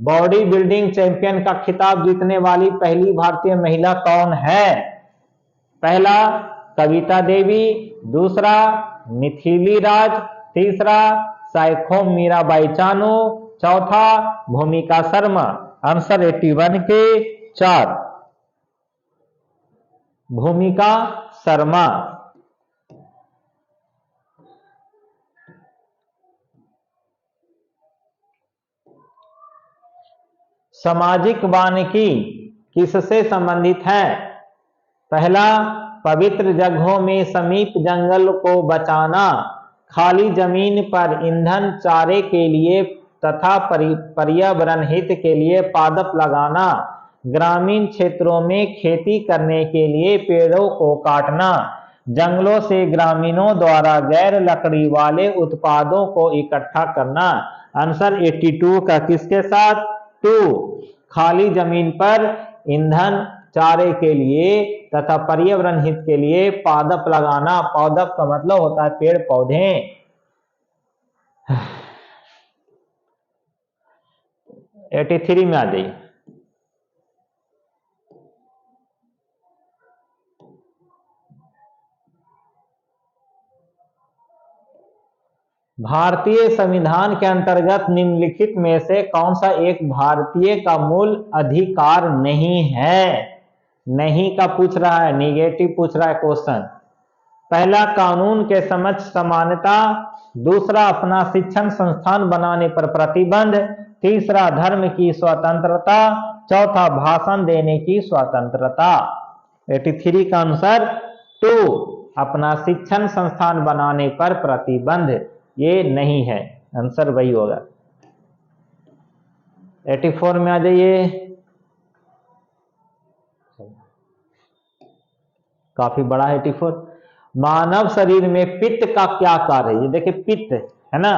बॉडी बिल्डिंग चैंपियन का खिताब जीतने वाली पहली भारतीय महिला कौन है। पहला कविता देवी, दूसरा मिथिली राज, तीसरा साइखो मीराबाई चानू, चौथा भूमिका शर्मा। आंसर 81 के 4, भूमिका शर्मा। सामाजिक वानिकी किससे संबंधित है। पहला पवित्र जगहों में समीप जंगल को बचाना, खाली जमीन पर ईंधन चारे के लिए तथा पर्यावरण हित के लिए पादप लगाना, ग्रामीण क्षेत्रों में खेती करने के लिए पेड़ों को काटना, जंगलों से ग्रामीणों द्वारा गैर लकड़ी वाले उत्पादों को इकट्ठा करना। आंसर 82 का किसके साथ, 2, खाली जमीन पर ईंधन चारे के लिए तथा पर्यावरण हित के लिए पादप लगाना। पादप का मतलब होता है पेड़ पौधे। 83 में आ जाइए। भारतीय संविधान के अंतर्गत निम्नलिखित में से कौन सा एक भारतीय का मूल अधिकार नहीं है। नहीं का पूछ रहा है, निगेटिव पूछ रहा है क्वेश्चन। पहला कानून के समक्ष समानता, दूसरा अपना शिक्षण संस्थान बनाने पर प्रतिबंध, तीसरा धर्म की स्वतंत्रता, चौथा भाषण देने की स्वतंत्रता। 83 का आंसर 2, अपना शिक्षण संस्थान बनाने पर प्रतिबंध, ये नहीं है, आंसर वही होगा। 84 में आ जाइए। काफी बड़ा है 84। मानव शरीर में पित्त का क्या कार्य है। ये देखिए पित्त है ना,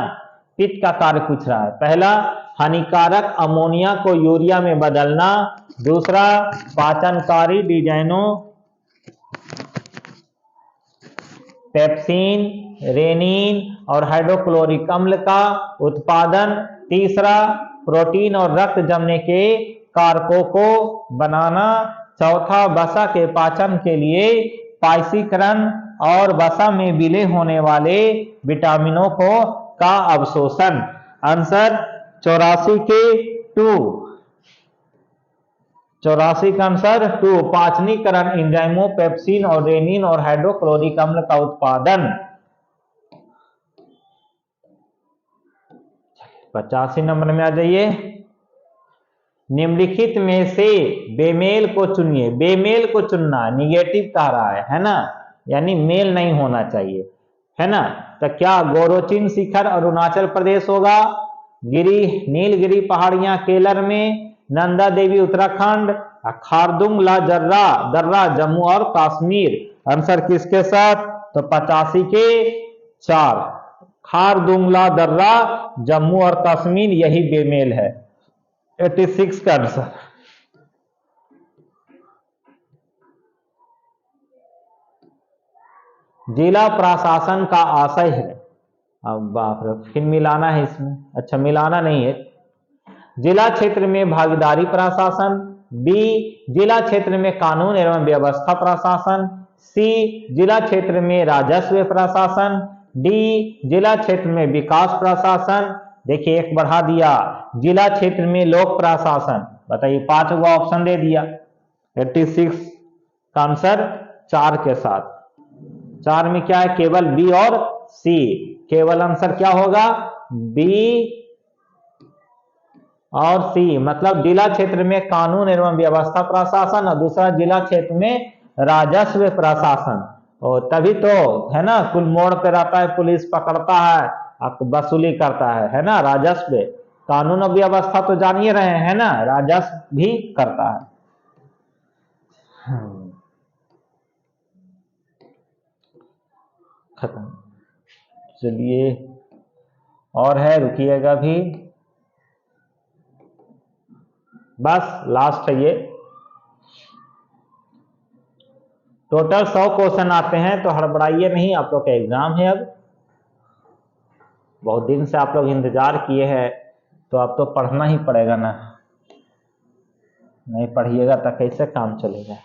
पित्त का कार्य पूछ रहा है। पहला हानिकारक अमोनिया को यूरिया में बदलना, दूसरा पाचनकारी डिजाइनों पेप्सिन, रेनिन और हाइड्रोक्लोरिक अम्ल का उत्पादन, तीसरा प्रोटीन और रक्त जमने के कारकों को बनाना, चौथा वसा के पाचन के लिए पाइसीकरण और वसा में विलय होने वाले विटामिनों का अवशोषण। आंसर 84 के 2, 84 का आंसर 2, पाचनीकरण एंजाइमों पेप्सिन और रेनिन और हाइड्रोक्लोरिक अम्ल का उत्पादन। 85 नंबर में आ जाइए। निम्नलिखित में से बेमेल को चुनिए। बेमेल को चुनना निगेटिव कह रहा है ना, यानी मेल नहीं होना चाहिए, है ना। तो क्या गोरोचिन शिखर अरुणाचल प्रदेश होगा, नीलगिरी पहाड़ियां केरल में, नंदा देवी उत्तराखंड, खारदुंग दर्रा जम्मू और कश्मीर। आंसर किसके साथ, तो 85 के 4, खारदुंगला दर्रा जम्मू और कश्मीर, यही बेमेल है। 86 का आंसर। जिला प्रशासन का आशय है, अब बाप रे फिर मिलाना है इसमें, अच्छा मिलाना नहीं है। जिला क्षेत्र में भागीदारी प्रशासन, बी जिला क्षेत्र में कानून एवं व्यवस्था प्रशासन, सी जिला क्षेत्र में राजस्व प्रशासन, डी जिला क्षेत्र में विकास प्रशासन। देखिए एक बढ़ा दिया, जिला क्षेत्र में लोक प्रशासन। बताइए 5 ऑप्शन दे दिया। 86 का आंसर 4 के साथ। 4 में क्या है, केवल बी और सी। केवल आंसर क्या होगा, बी और सी मतलब जिला क्षेत्र में कानून एवं व्यवस्था प्रशासन और दूसरा जिला क्षेत्र में राजस्व प्रशासन। और तभी तो है ना, कुल मोड़ पे रहता है, पुलिस पकड़ता है, वसूली करता है ना, राजस्व। कानून और व्यवस्था तो जानिए रहे हैं ना, राजस्व भी करता है। खत्म। चलिए और है, रुकिएगा भी, बस लास्ट है ये। टोटल 100 क्वेश्चन आते हैं, तो हड़बड़ाइए नहीं, आप लोग का एग्जाम है। अब बहुत दिन से आप लोग इंतजार किए हैं, तो अब तो पढ़ना ही पड़ेगा ना, नहीं पढ़िएगा तो कैसे काम चलेगा।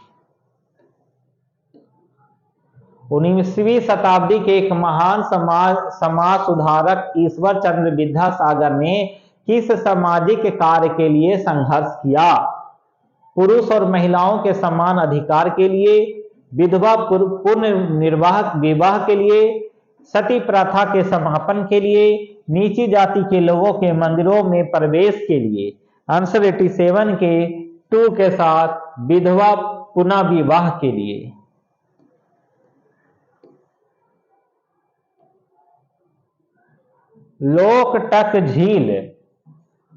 19वीं शताब्दी के एक महान समाज सुधारक ईश्वर चंद्र विद्यासागर ने किस सामाजिक कार्य के लिए संघर्ष किया? पुरुष और महिलाओं के समान अधिकार के लिए, विधवा पूर्ण निर्वाह विवाह के लिए, सती प्रथा के समापन के लिए, नीची जाति के लोगों के मंदिरों में प्रवेश के लिए। आंसर 87 के 2 के साथ विधवा पुनः विवाह के लिए। लोकटक झील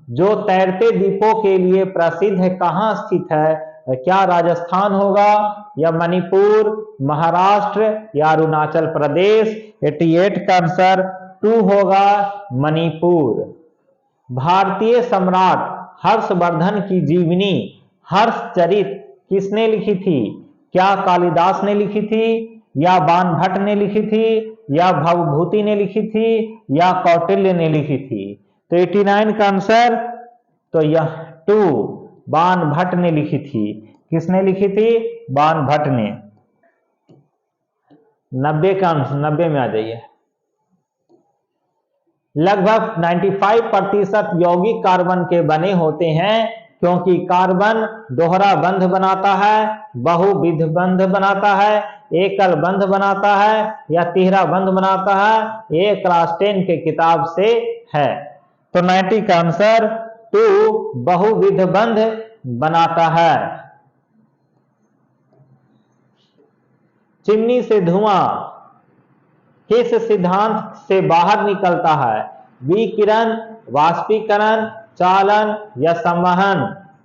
जो तैरते द्वीपों के लिए प्रसिद्ध है, कहाँ स्थित है? क्या राजस्थान होगा, या मणिपुर, महाराष्ट्र, या अरुणाचल प्रदेश? 88 का आंसर 2 होगा, मणिपुर। भारतीय सम्राट हर्षवर्धन की जीवनी हर्षचरित किसने लिखी थी? क्या कालिदास ने लिखी थी, या बाणभट्ट ने लिखी थी, या भवभूति ने लिखी थी, या कौटिल्य ने लिखी थी? तो 89 का आंसर तो यह 2 बाणभट्ट ने लिखी थी। किसने लिखी थी? बाणभट्ट ने। 90 का आंसर 90 में आ जाइए। लगभग 95% यौगिक कार्बन के बने होते हैं, क्योंकि कार्बन दोहरा बंध बनाता है, बहुविध बंध बनाता है, एकल बंध बनाता है, या तिहरा बंध बनाता है। ये क्लास 10 के किताब से है। तो 90 का आंसर 2 बहुविध बंध बनाता है। चिमनी से धुआं किस सिद्धांत से बाहर निकलता है? विकिरण, वाष्पीकरण, चालन, या संवहन?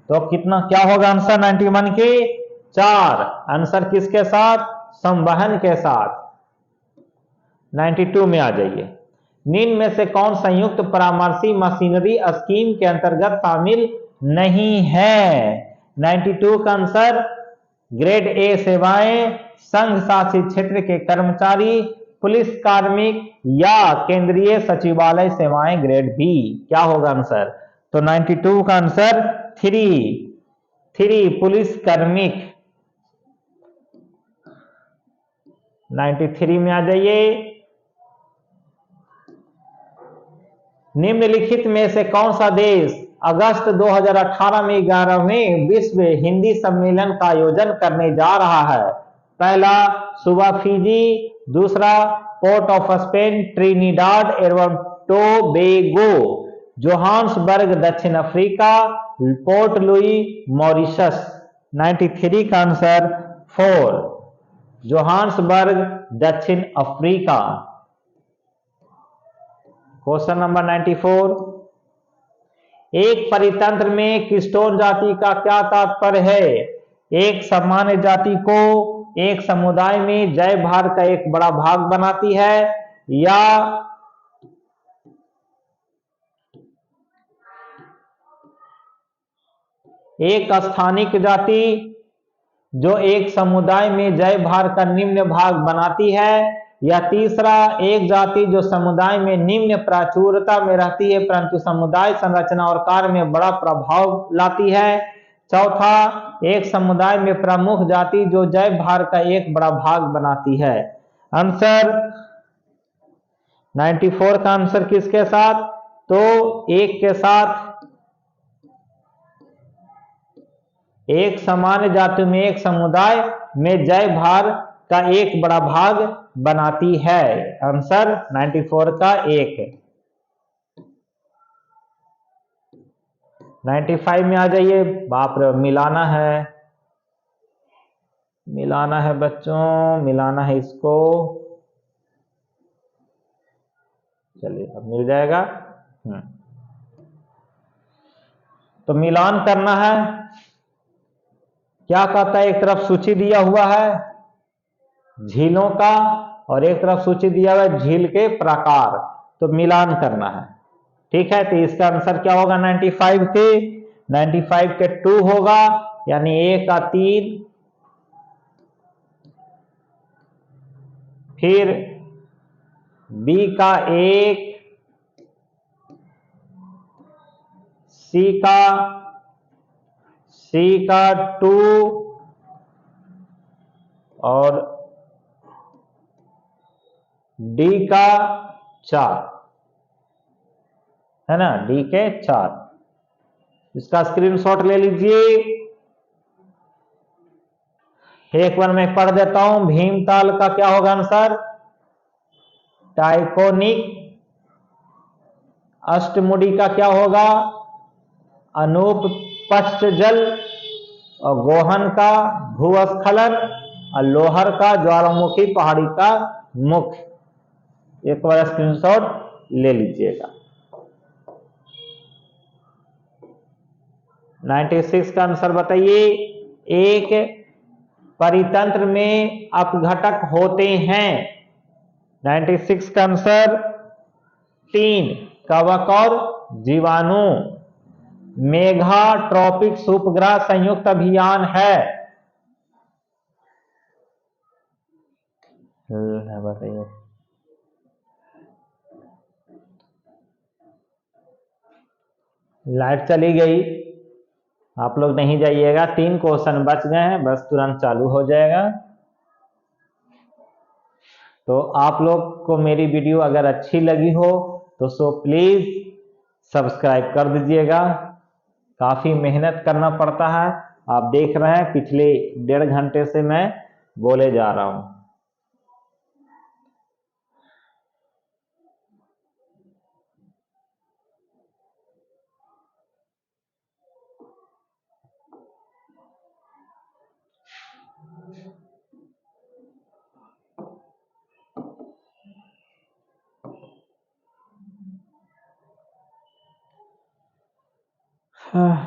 तो कितना क्या होगा आंसर 91 के 4? आंसर किसके साथ? संवहन के साथ। 92 में आ जाइए। निम्न में से कौन संयुक्त परामर्शी मशीनरी स्कीम के अंतर्गत शामिल नहीं है? 92 का आंसर ग्रेड ए सेवाएं, संघ शासित क्षेत्र के कर्मचारी, पुलिस कार्मिक, या केंद्रीय सचिवालय सेवाएं ग्रेड बी। क्या होगा आंसर? तो 92 का आंसर 3 पुलिस कार्मिक। 93 में आ जाइए। निम्नलिखित में से कौन सा देश अगस्त 2018 में 11वें विश्व हिंदी सम्मेलन का आयोजन करने जा रहा है? पहला सुबा फिजी, दूसरा पोर्ट ऑफ स्पेन ट्रिनिडाड एवं टोबैगो, जोहान्सबर्ग दक्षिण अफ्रीका, पोर्ट लुई मॉरिशस। 93 का आंसर 4 जोहान्सबर्ग दक्षिण अफ्रीका। क्वेश्चन नंबर 94, एक परितंत्र में कीस्टोन जाति का क्या तात्पर्य है? एक सामान्य जाति को एक समुदाय में जय भार का एक बड़ा भाग बनाती है, या एक स्थानिक जाति जो एक समुदाय में जय भार का निम्न भाग बनाती है, या तीसरा एक जाति जो समुदाय में निम्न प्राचुर्यता में रहती है परंतु समुदाय संरचना और कार्य में बड़ा प्रभाव लाती है। चौथा एक समुदाय में प्रमुख जाति जो जय भार का एक बड़ा भाग बनाती है। आंसर 94 का आंसर किसके साथ? तो एक के साथ। एक सामान्य जाति में एक समुदाय में जय भार का एक बड़ा भाग बनाती है। आंसर 94 का 1। 95 में आ जाइए। बाप रे, मिलाना है बच्चों, मिलाना है इसको। चलिए अब मिल जाएगा। तो मिलान करना है। क्या कहता है, एक तरफ सूची दिया हुआ है झीलों का और एक तरफ सूची दिया हुआ है झील के प्रकार, तो मिलान करना है। ठीक है, तो इसका आंसर क्या होगा 95 के? 95 के 2 होगा, यानी A का 3, फिर B का 1, C का 2 और D का 4, है ना, D के 4। इसका स्क्रीनशॉट ले लीजिए। एक बार मैं पढ़ देता हूं। भीमताल का क्या होगा आंसर? टाइकोनिक। अष्टमुडी का क्या होगा? अनुपस्थ जल। और गोहन का भूस्खलन और लोहर का ज्वालामुखी पहाड़ी का मुख। एक बार स्क्रीनशॉट ले लीजिएगा। 96 का आंसर बताइए। एक परितंत्र में अपघटक होते हैं। 96 का आंसर 3 कवक और जीवाणु। मेघा ट्रॉपिक्स उपग्रह संयुक्त अभियान है। बताइए। लाइट चली गई, आप लोग नहीं जाइएगा। 3 क्वेश्चन बच गए हैं, बस तुरंत चालू हो जाएगा। तो आप लोग को मेरी वीडियो अगर अच्छी लगी हो तो सो प्लीज सब्सक्राइब कर दीजिएगा। काफी मेहनत करना पड़ता है। आप देख रहे हैं पिछले 1.5 घंटे से मैं बोले जा रहा हूं।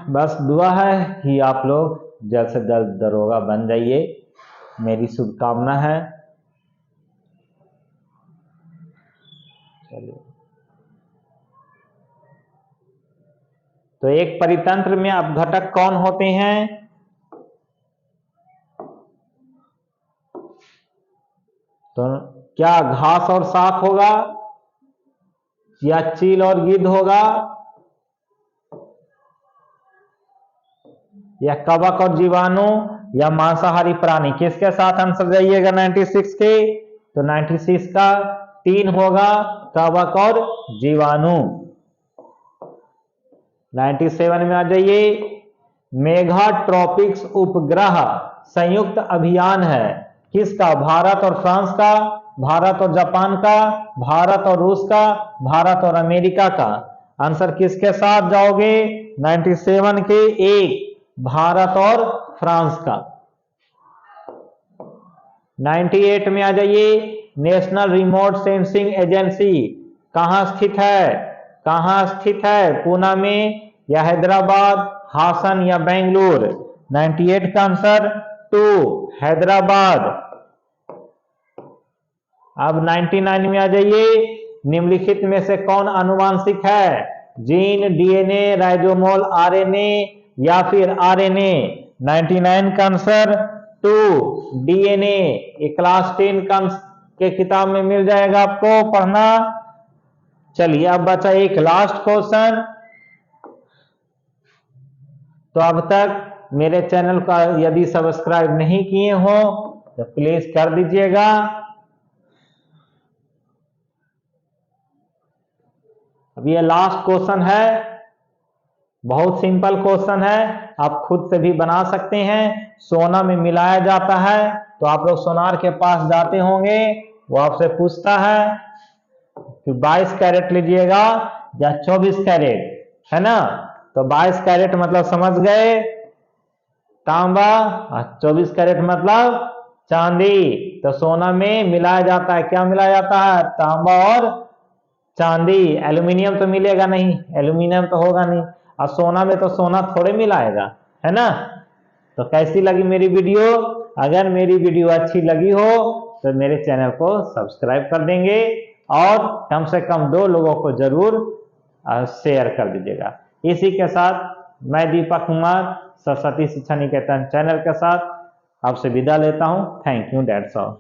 बस दुआ है कि आप लोग जल्द से जल्द दरोगा बन जाइए, मेरी शुभकामना है। चलिए, तो एक परितंत्र में अपघटक कौन होते हैं? तो क्या घास और शाख होगा, या चील और गिद्ध होगा, या कवक और जीवाणु, या मांसाहारी प्राणी? किसके साथ आंसर जाइएगा 96 के? तो 96 का 3 होगा, कवक और जीवाणु। 97 में आ जाइए। मेघा ट्रॉपिक्स उपग्रह संयुक्त अभियान है किसका? भारत और फ्रांस का, भारत और जापान का, भारत और रूस का, भारत और अमेरिका का? आंसर किसके साथ जाओगे 97 के? 1 भारत और फ्रांस का। 98 में आ जाइए। नेशनल रिमोट सेंसिंग एजेंसी कहां स्थित है? कहां स्थित है? पूना में या हैदराबाद, हासन या बेंगलुरु? 98 का आंसर 2 हैदराबाद। अब 99 में आ जाइए। निम्नलिखित में से कौन आनुवांशिक है? जीन, डीएनए, राइबोसोमल आरएनए या फिर आरएनए? 99 का आंसर 2 डीएनए। ये क्लास 10 के किताब में मिल जाएगा आपको पढ़ना। चलिए अब बचा एक लास्ट क्वेश्चन। तो अब तक मेरे चैनल का यदि सब्सक्राइब नहीं किए हो तो प्लीज कर दीजिएगा। अब ये लास्ट क्वेश्चन है, बहुत सिंपल क्वेश्चन है, आप खुद से भी बना सकते हैं। सोना में मिलाया जाता है, तो आप लोग सोनार के पास जाते होंगे, वो आपसे पूछता है कि 22 कैरेट लीजिएगा या 24 कैरेट, है ना? तो 22 कैरेट मतलब समझ गए तांबा, और 24 कैरेट मतलब चांदी। तो सोना में मिलाया जाता है, क्या मिलाया जाता है? तांबा और चांदी। एल्यूमिनियम तो मिलेगा नहीं, एल्यूमिनियम तो होगा नहीं, और सोना में तो सोना थोड़े मिलाएगा, है ना। तो कैसी लगी मेरी वीडियो? अगर मेरी वीडियो अच्छी लगी हो तो मेरे चैनल को सब्सक्राइब कर देंगे, और कम से कम 2 लोगों को जरूर शेयर कर दीजिएगा। इसी के साथ मैं दीपक कुमार सरस्वती शिक्षा निकेतन चैनल के साथ आपसे विदा लेता हूं। Thank you, that's all.